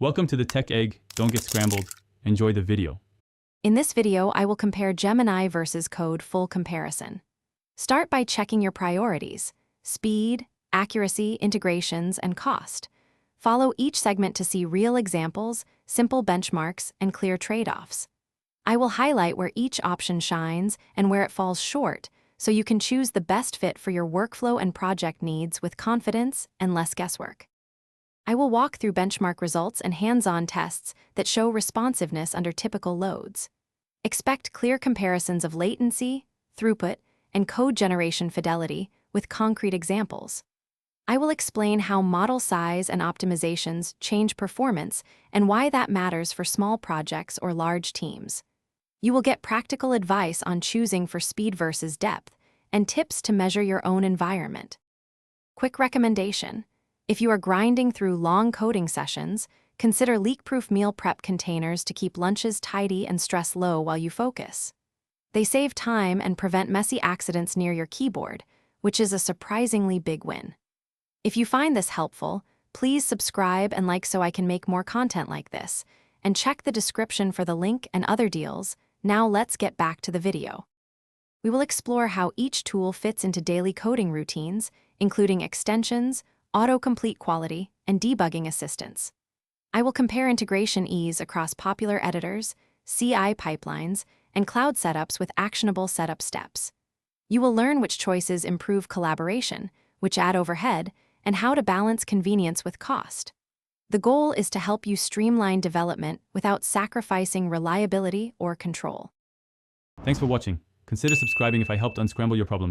Welcome to the Tech Egg. Don't get scrambled. Enjoy the video. In this video, I will compare Gemini versus Code full comparison. Start by checking your priorities: speed, accuracy, integrations, and cost. Follow each segment to see real examples, simple benchmarks, and clear trade-offs. I will highlight where each option shines and where it falls short, so you can choose the best fit for your workflow and project needs with confidence and less guesswork. I will walk through benchmark results and hands-on tests that show responsiveness under typical loads. Expect clear comparisons of latency, throughput, and code generation fidelity with concrete examples. I will explain how model size and optimizations change performance and why that matters for small projects or large teams. You will get practical advice on choosing for speed versus depth and tips to measure your own environment. Quick recommendation: if you are grinding through long coding sessions, consider leak-proof meal prep containers to keep lunches tidy and stress low while you focus. They save time and prevent messy accidents near your keyboard, which is a surprisingly big win. If you find this helpful, please subscribe and like so I can make more content like this, and check the description for the link and other deals. Now let's get back to the video. We will explore how each tool fits into daily coding routines, including extensions, autocomplete quality, and debugging assistance. I will compare integration ease across popular editors, CI pipelines, and cloud setups with actionable setup steps. You will learn which choices improve collaboration, which add overhead, and how to balance convenience with cost. The goal is to help you streamline development without sacrificing reliability or control. Thanks for watching. Consider subscribing if I helped unscramble your problems.